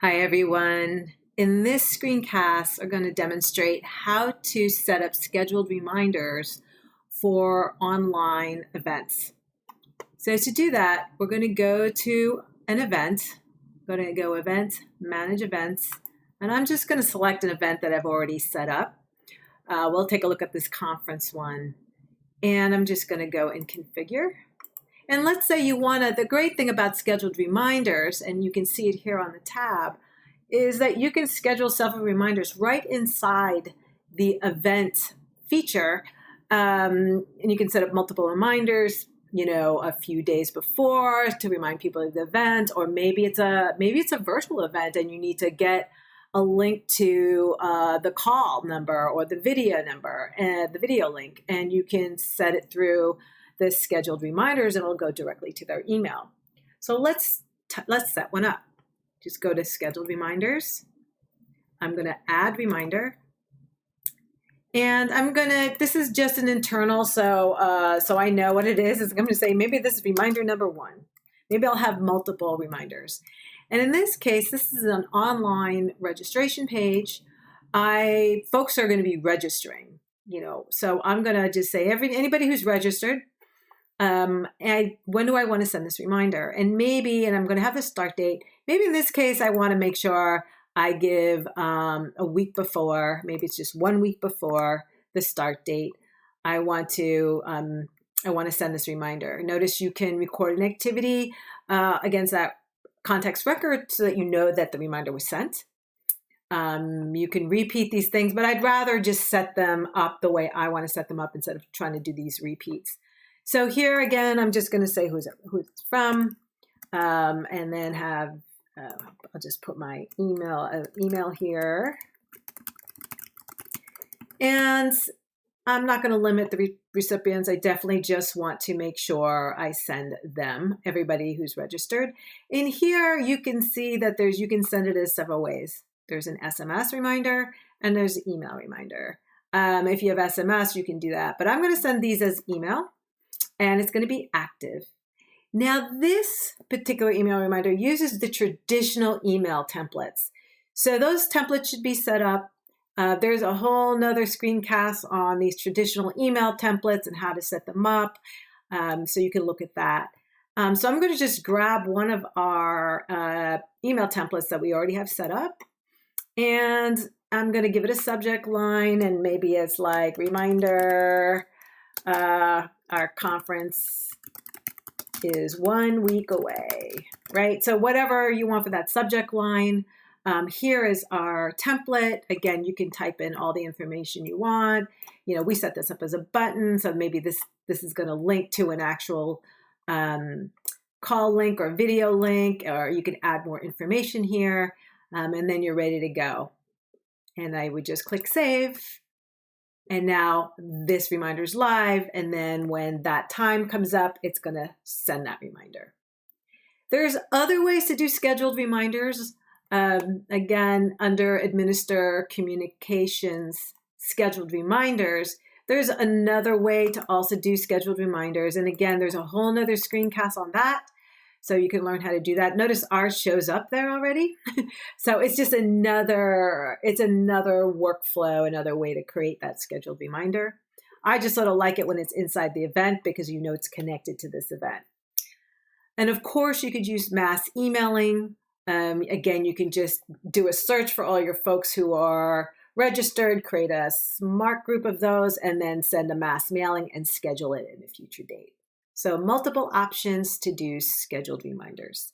Hi everyone. In this screencast, we're going to demonstrate how to set up scheduled reminders for online events. So to do that, we're going to go to an event. We're going to go Event, Manage Events, and I'm just going to select an event that I've already set up. We'll take a look at this conference one, and I'm just going to go and configure. And let's say you want to, the great thing about scheduled reminders, and you can see it here on the tab, is that you can schedule several reminders right inside the event feature. And you can set up multiple reminders, a few days before to remind people of the event, or maybe it's a virtual event and you need to get a link to the call number or the video number and the video link, and you can set it through the scheduled reminders and it'll go directly to their email. So let's set one up. Just go to scheduled reminders. I'm going to add reminder. And this is just an internal, so I know what it is. I'm going to say maybe this is reminder number 1. Maybe I'll have multiple reminders. And in this case, this is an online registration page. Folks are going to be registering, so I'm going to just say anybody who's registered, when do I want to send this reminder? And I'm going to have the start date. Maybe in this case, I want to make sure I give a week before, maybe it's just 1 week before the start date. I want to send this reminder. Notice you can record an activity against that context record so that you know that the reminder was sent. You can repeat these things, but I'd rather just set them up the way I want to set them up instead of trying to do these repeats. So here again, I'm just going to say who it's from, and then I'll just put my email here. And I'm not going to limit the recipients. I definitely just want to make sure I send them, everybody who's registered. In here, you can see that you can send it as several ways. There's an SMS reminder and there's an email reminder. If you have SMS, you can do that. But I'm going to send these as email, and it's going to be active. Now, this particular email reminder uses the traditional email templates. So those templates should be set up. There's a whole nother screencast on these traditional email templates and how to set them up. So you can look at that. So I'm going to just grab one of our email templates that we already have set up. And I'm going to give it a subject line, and maybe it's like reminder, our conference is 1 week away, right? So whatever you want for that subject line. Here is our template. Again, you can type in all the information you want. We set this up as a button, so maybe this is going to link to an actual call link or video link, or you can add more information here, and then you're ready to go. And I would just click save. And now this reminder is live, and then when that time comes up, it's going to send that reminder. There's other ways to do scheduled reminders. Again, under Administer Communications, Scheduled Reminders, there's another way to also do scheduled reminders. And again, there's a whole nother screencast on that, so you can learn how to do that. Notice ours shows up there already. So it's just another workflow, another way to create that scheduled reminder. I just sort of like it when it's inside the event because it's connected to this event. And of course, you could use mass emailing. Again, you can just do a search for all your folks who are registered, create a smart group of those, and then send a mass mailing and schedule it in a future date. So multiple options to do scheduled reminders.